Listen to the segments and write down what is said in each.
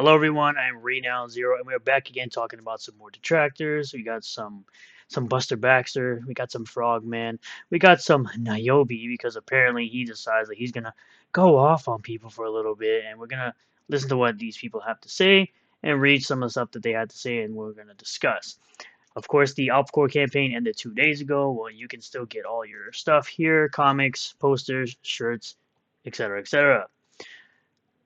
Hello everyone, I am Renown Zero, and we're back again talking about some more detractors. We got some Buster Baxter, we got some Frogman, we got some Nyobi because apparently he decides that he's gonna go off on people for a little bit, and we're gonna listen to what these people have to say and read some of the stuff that they had to say, and we're gonna discuss. Of course, the Alpcore campaign ended 2 days ago. Well, you can still get all your stuff here: comics, posters, shirts, etc., etc.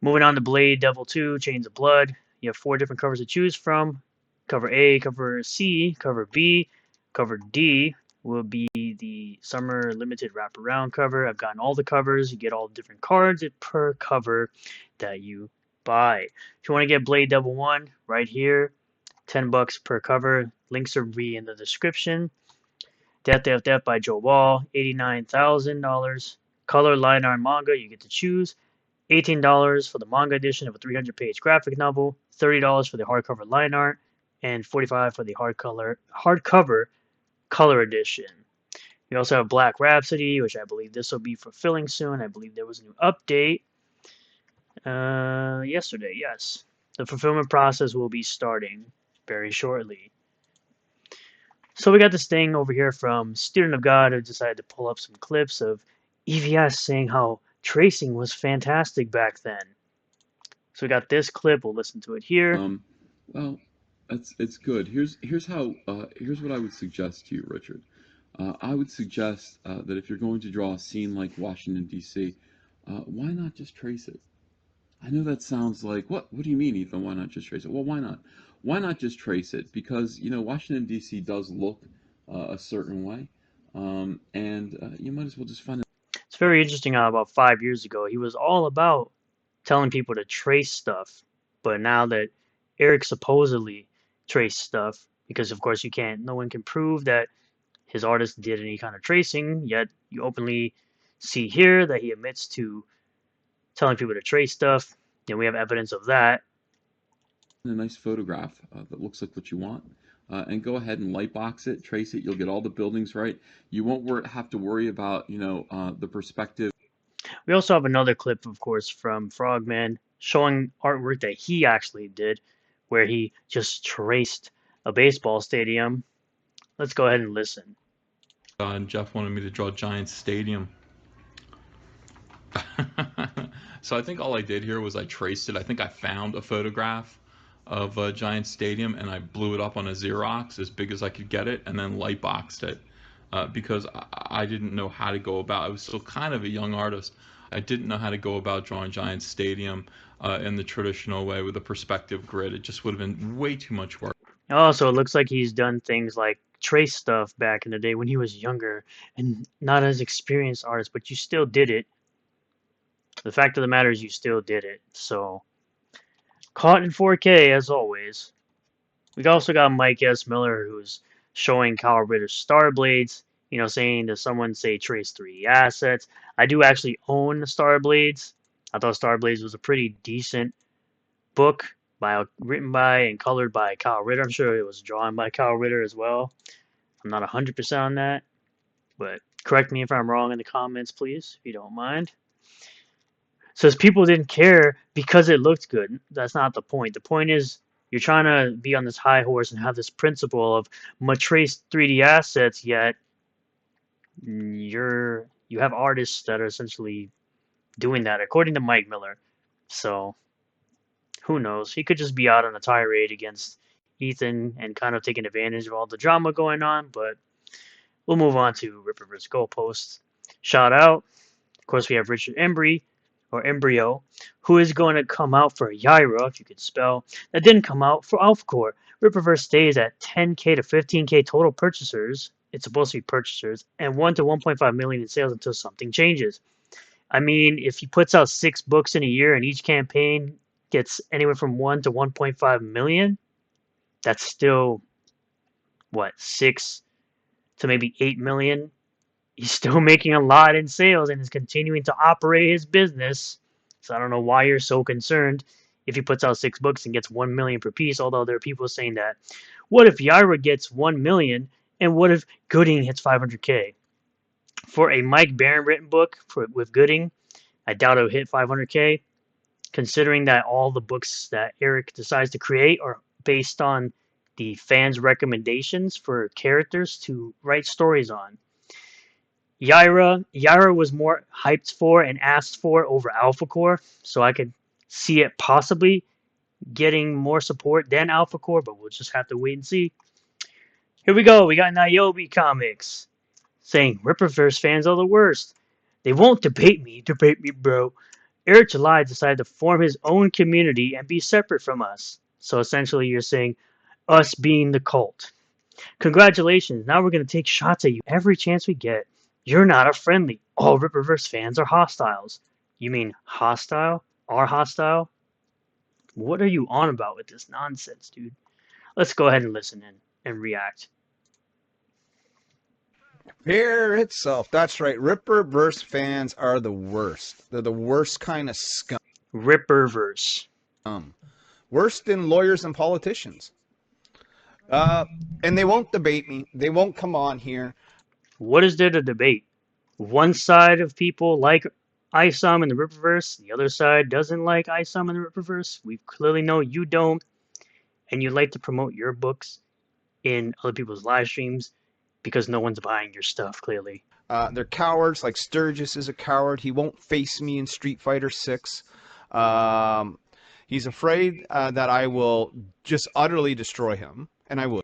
Moving on to Blade Devil 2, Chains of Blood. You have 4 different covers to choose from. Cover A, cover C, cover B, cover D will be the Summer Limited Wraparound cover. I've gotten all the covers. You get all the different cards per cover that you buy. If you want to get Blade Devil 1, right here, $10 per cover. Links will be in the description. Death, Death, Death by Joe Wall, $89,000. Color line art manga, you get to choose. $18 for the manga edition of a 300-page graphic novel, $30 for the hardcover line art, and $45 for the hardcover color edition. We also have Black Rhapsody, which I believe this will be fulfilling soon. I believe there was a new update yesterday, yes. The fulfillment process will be starting very shortly. So we got this thing over here from Student of God who decided to pull up some clips of EVS saying how tracing was fantastic back then. So we got this clip. We'll listen to it here. Well, it's good. Here's what I would suggest to you, Richard. I would suggest that if you're going to draw a scene like Washington D.C., why not just trace it? I know that sounds like what? What do you mean, Ethan? Why not just trace it? Well, why not? Why not just trace it? Because Washington D.C. does look a certain way, and you might as well just find it. It's very interesting how about 5 years ago he was all about telling people to trace stuff, but now that Eric supposedly traced stuff, because of course no one can prove that his artist did any kind of tracing, yet you openly see here that he admits to telling people to trace stuff, and we have evidence of that. A nice photograph that looks like what you want, and go ahead and lightbox it, trace it. You'll get all the buildings right. You won't have to worry about the perspective. We also have another clip, of course, from Frogman showing artwork that he actually did, where he just traced a baseball stadium. Let's go ahead and listen. And Jeff wanted me to draw Giants Stadium. So I think all I did here was I traced it. I think I found a photograph of Giant Stadium and I blew it up on a Xerox as big as I could get it and then light boxed it because I didn't know how to go about. I was still kind of a young artist. I didn't know how to go about drawing Giant Stadium in the traditional way with a perspective grid. It just would have been way too much work. Oh, so it looks like he's done things like trace stuff back in the day when he was younger and not as experienced artist, but you still did it. The fact of the matter is you still did it. So, caught in 4K as always. We also got Mike S. Miller who's showing Kyle Ritter's Star Blades, saying to someone, say, trace 3D assets. I do actually own the Star Blades. I thought Star Blades was a pretty decent book written by and colored by Kyle Ritter. I'm sure it was drawn by Kyle Ritter as well. I'm not 100% on that, but correct me if I'm wrong in the comments, please, if you don't mind. Says people didn't care because it looked good. That's not the point. The point is you're trying to be on this high horse and have this principle of trace 3D assets, yet you have artists that are essentially doing that, according to Mike Miller. So who knows? He could just be out on a tirade against Ethan and kind of taking advantage of all the drama going on, but we'll move on to Rippaverse Goalposts. Shout out. Of course, we have Richard Embry, or Embryo, who is going to come out for Yaira, if you could spell. That didn't come out for Alpcore. Rippaverse stays at 10K to 15K total purchasers. It's supposed to be purchasers, and 1 to 1.5 million in sales until something changes. I mean, if he puts out 6 books in a year and each campaign gets anywhere from 1 to 1.5 million, that's still, 6 to maybe 8 million. He's still making a lot in sales and is continuing to operate his business. So I don't know why you're so concerned if he puts out 6 books and gets 1 million per piece, although there are people saying that. What if Yaira gets 1 million and what if Gooding hits 500K? For a Mike Barron written book with Gooding, I doubt it'll hit 500K. considering that all the books that Eric decides to create are based on the fans' recommendations for characters to write stories on. Yaira was more hyped for and asked for over Alpha Core, so I could see it possibly getting more support than Alpha Core, but we'll just have to wait and see. Here we go. We got Nyobi Comics saying Rippaverse fans are the worst. They won't debate me, bro. Eric July decided to form his own community and be separate from us. So essentially, you're saying us being the cult. Congratulations. Now we're going to take shots at you every chance we get. You're not a friendly. All Rippaverse fans are hostiles. You mean hostile? Are hostile? What are you on about with this nonsense, dude? Let's go ahead and listen in and react. Here itself. That's right. Rippaverse fans are the worst. They're the worst kind of scum. Rippaverse. Worse than lawyers and politicians. And they won't debate me. They won't come on here. What is there to debate? One side of people like ISOM in the Rippaverse, the other side doesn't like ISOM in the Rippaverse. We clearly know you don't, and you like to promote your books in other people's live streams because no one's buying your stuff, clearly. They're cowards, like Sturgis is a coward. He won't face me in Street Fighter 6. He's afraid that I will just utterly destroy him, and I would.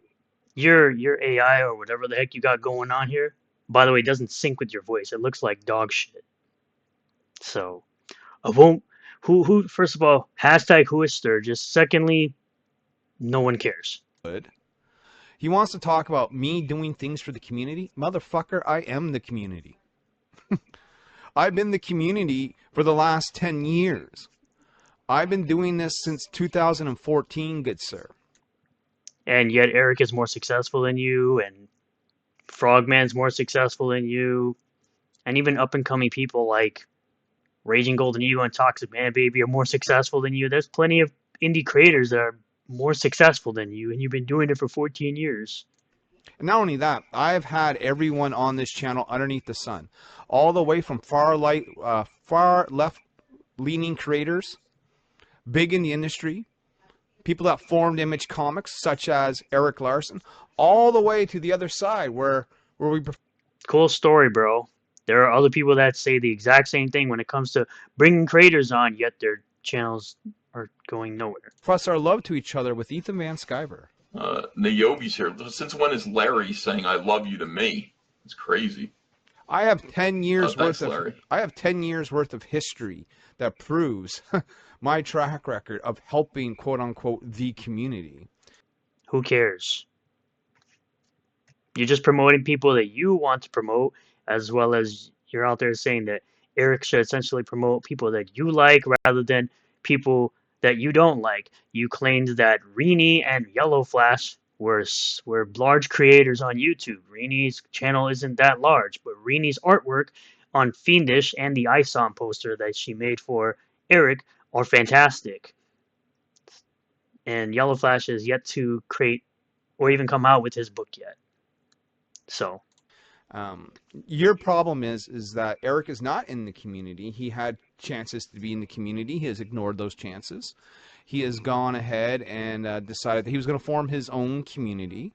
Your AI or whatever the heck you got going on here, by the way, doesn't sync with your voice. It looks like dog shit. So, I won't. Who? First of all, hashtag who is Sturgis. Secondly, no one cares. He wants to talk about me doing things for the community. Motherfucker, I am the community. I've been the community for the last 10 years. I've been doing this since 2014, good sir. And yet Eric is more successful than you, and Frogman's more successful than you, and even up-and-coming people like Raging Golden Eagle and ToxicManBaby are more successful than you. There's plenty of indie creators that are more successful than you, and you've been doing it for 14 years. And not only that, I've had everyone on this channel underneath the sun, all the way from far left-leaning creators, big in the industry, people that formed Image Comics, such as Eric Larson, all the way to the other side, where we... Cool story, bro. There are other people that say the exact same thing when it comes to bringing creators on, yet their channels are going nowhere. Plus our love to each other with Ethan Van Sciver. Nyobi's here. Since when is Larry saying "I love you" to me? It's crazy. I have 10 years Thanks, worth of Larry. I have 10 years worth of history that proves my track record of helping quote unquote the community. Who cares? You're just promoting people that you want to promote, as well as you're out there saying that Eric should essentially promote people that you like rather than people that you don't like. You claimed that Rini and Yellow Flash were large creators on YouTube. Rini's channel isn't that large, but Rini's artwork on Fiendish and the ISOM poster that she made for Eric are fantastic. And Yellow Flash has yet to create or even come out with his book yet. So, your problem is that Eric is not in the community. He had chances to be in the community. He has ignored those chances. He has gone ahead and decided that he was going to form his own community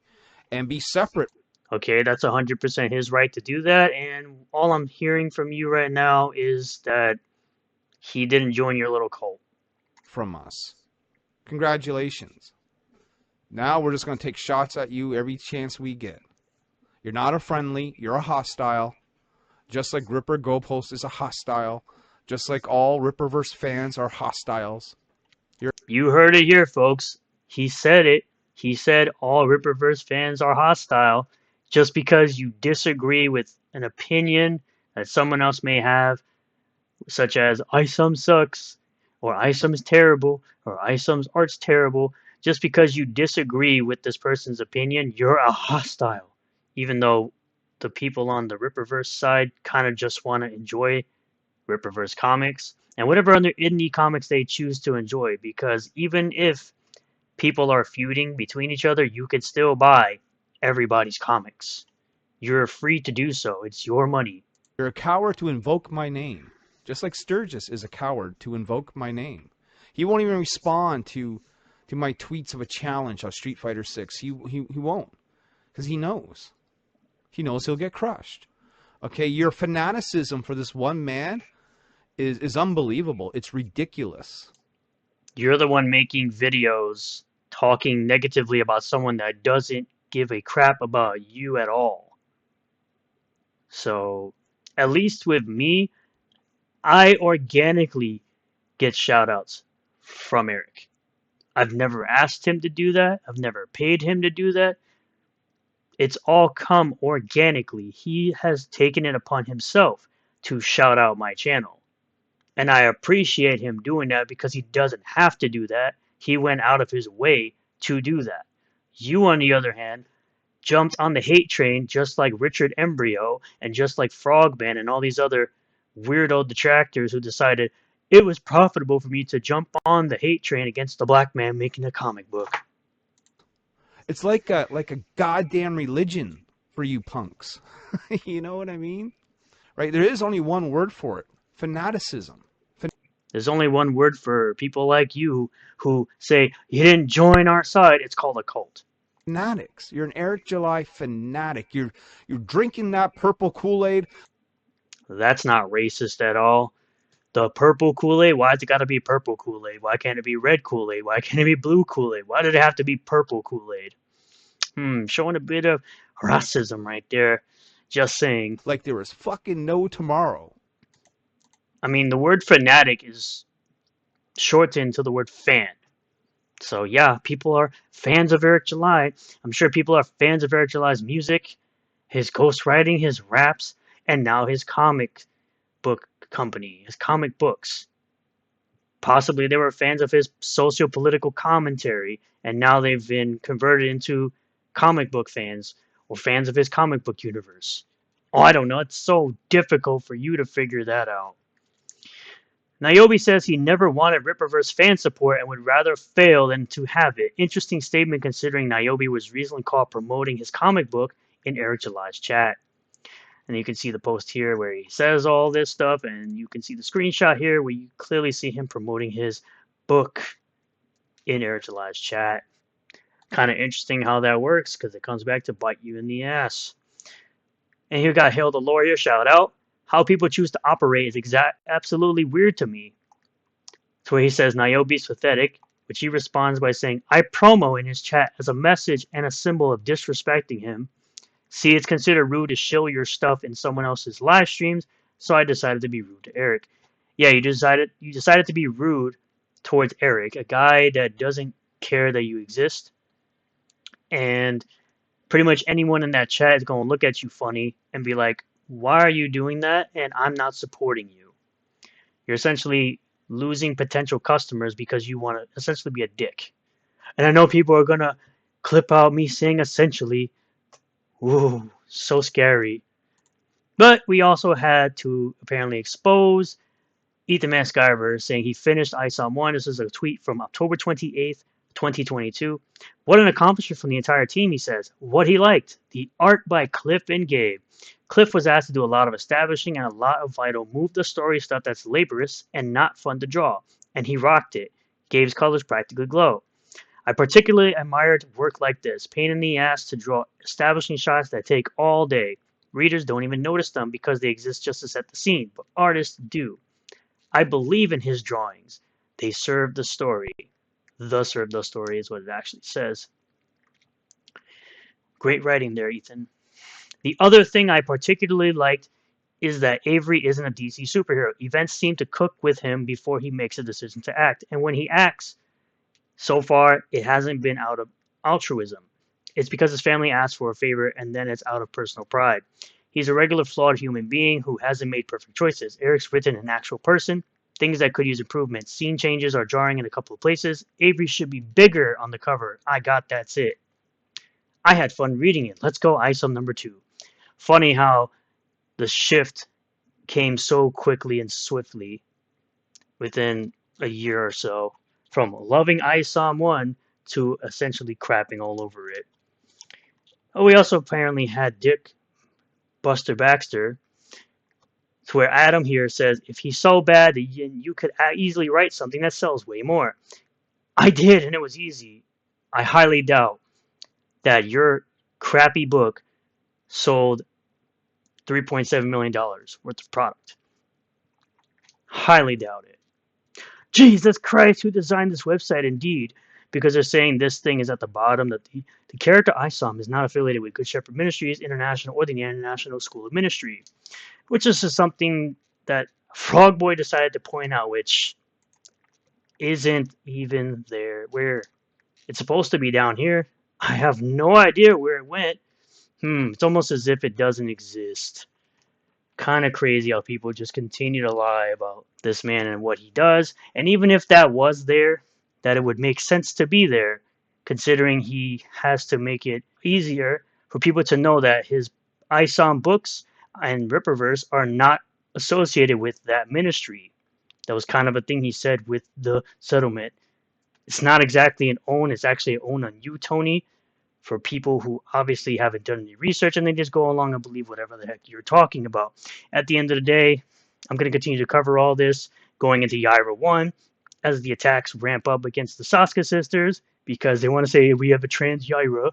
and be separate. Okay, that's 100% his right to do that. And all I'm hearing from you right now is that he didn't join your little cult. From us. Congratulations. Now we're just going to take shots at you every chance we get. You're not a friendly, you're a hostile. Just like Ripper Go Post is a hostile. Just like all Rippaverse fans are hostiles. You heard it here, folks. He said it. He said all Rippaverse fans are hostile. Just because you disagree with an opinion that someone else may have, such as ISOM sucks, or ISOM is terrible, or ISOM's art's terrible, just because you disagree with this person's opinion, you're a hostile. Even though the people on the Rippaverse side kind of just want to enjoy Rippaverse comics and whatever other indie comics they choose to enjoy, because even if people are feuding between each other, you can still buy everybody's comics. You're free to do so. It's your money. You're a coward to invoke my name. Just like Sturgis is a coward to invoke my name. He won't even respond to my tweets of a challenge on Street Fighter 6. He won't, because he knows. He knows he'll get crushed. Okay, your fanaticism for this one man is unbelievable. It's ridiculous. You're the one making videos talking negatively about someone that doesn't give a crap about you at all. So, at least with me, I organically get shoutouts from Eric. I've never asked him to do that. I've never paid him to do that. It's all come organically. He has taken it upon himself to shout out my channel. And I appreciate him doing that because he doesn't have to do that. He went out of his way to do that. You, on the other hand, jumped on the hate train just like Richard Embryo and just like Frogman and all these other weirdo detractors who decided it was profitable for me to jump on the hate train against the black man making a comic book. It's like a goddamn religion for you punks. You know what I mean? Right? There is only one word for it. Fanaticism. There's only one word for people like you who say, you didn't join our side. It's called a cult. Fanatics. You're an Eric July fanatic. You're drinking that purple Kool-Aid. That's not racist at all. The purple Kool-Aid, why's it got to be purple Kool-Aid? Why can't it be red Kool-Aid? Why can't it be blue Kool-Aid? Why did it have to be purple Kool-Aid? Showing a bit of racism right there. Just saying. Like there was fucking no tomorrow. I mean, the word fanatic is shortened to the word fan. So yeah, people are fans of Eric July. I'm sure people are fans of Eric July's music, his ghostwriting, his raps, and now his comic book company, his comic books. Possibly they were fans of his socio-political commentary, and now they've been converted into comic book fans or fans of his comic book universe. Oh, I don't know. It's so difficult for you to figure that out. Nyobi says he never wanted Rippaverse fan support and would rather fail than to have it. Interesting statement considering Nyobi was recently caught promoting his comic book in Eric July's chat. And you can see the post here where he says all this stuff, and you can see the screenshot here where you clearly see him promoting his book in Eric July's chat. Kind of interesting how that works because it comes back to bite you in the ass. And here got Hail the Lawyer, shout out. How people choose to operate is absolutely weird to me. So where he says Nyobi's pathetic, which he responds by saying, I promo in his chat as a message and a symbol of disrespecting him. See, it's considered rude to show your stuff in someone else's live streams, so I decided to be rude to Eric. Yeah, you decided to be rude towards Eric, a guy that doesn't care that you exist. And pretty much anyone in that chat is going to look at you funny and be like, why are you doing that? And I'm not supporting you. You're essentially losing potential customers because you want to essentially be a dick. And I know people are going to clip out me saying essentially. Ooh, so scary. But we also had to apparently expose Ethan Man Skyver saying he finished ISOM 1. This is a tweet from October 28th, 2022. What an accomplishment from the entire team, he says. What he liked, the art by Cliff and Gabe. Cliff was asked to do a lot of establishing and a lot of vital move the story stuff that's laborious and not fun to draw. And he rocked it. Gabe's colors practically glow. I particularly admired work like this. Pain in the ass to draw establishing shots that take all day. Readers don't even notice them because they exist just to set the scene, but artists do. I believe in his drawings. They serve the story. Serve the story is what it actually says. Great writing there, Ethan. The other thing I particularly liked is that Avery isn't a DC superhero. Events seem to cook with him before he makes a decision to act. And when he acts, so far, it hasn't been out of altruism. It's because his family asked for a favor, and then it's out of personal pride. He's a regular flawed human being who hasn't made perfect choices. Eric's written an actual person, things that could use improvement. Scene changes are jarring in a couple of places. Avery should be bigger on the cover. That's it. I had fun reading it. Let's go ISOM number 2. Funny how the shift came so quickly and swiftly within a year or so. From loving ISOM 1 to essentially crapping all over it. We also apparently had Dick Buster Baxter So where Adam here says, if he's so bad that you could easily write something that sells way more. I did, and it was easy. I highly doubt that your crappy book sold $3.7 million worth of product. Highly doubt it. Jesus Christ, who designed this website? Indeed, because they're saying this thing is at the bottom, that the character ISOM is not affiliated with Good Shepherd Ministries International or the International School of Ministry, which is just something that Frogboy decided to point out, which isn't even there. Where it's supposed to be down here. I have no idea where it went. It's almost as if it doesn't exist. Kind of crazy how people just continue to lie about this man and what he does. And even if that was there, that it would make sense to be there, considering he has to make it easier for people to know that his ISOM books and Rippaverse are not associated with that ministry. That was kind of a thing he said with the settlement. It's not exactly an own, it's actually an own on you, Tony, for people who obviously haven't done any research and they just go along and believe whatever the heck you're talking about. At the end of the day, I'm going to continue to cover all this going into Yaira 1 as the attacks ramp up against the Sasuke sisters, because they want to say we have a trans Yaira,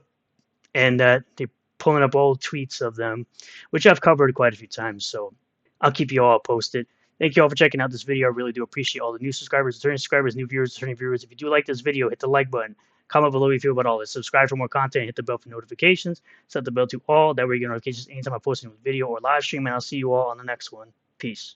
and that they're pulling up old tweets of them, which I've covered quite a few times, so I'll keep you all posted. Thank you all for checking out this video. I really do appreciate all the new subscribers, returning subscribers, new viewers, returning viewers. If you do like this video, hit the like button. Comment below what you feel about all this. Subscribe for more content. Hit the bell for notifications. Set the bell to all. That way you get notifications anytime I post a new video or live stream. And I'll see you all on the next one. Peace.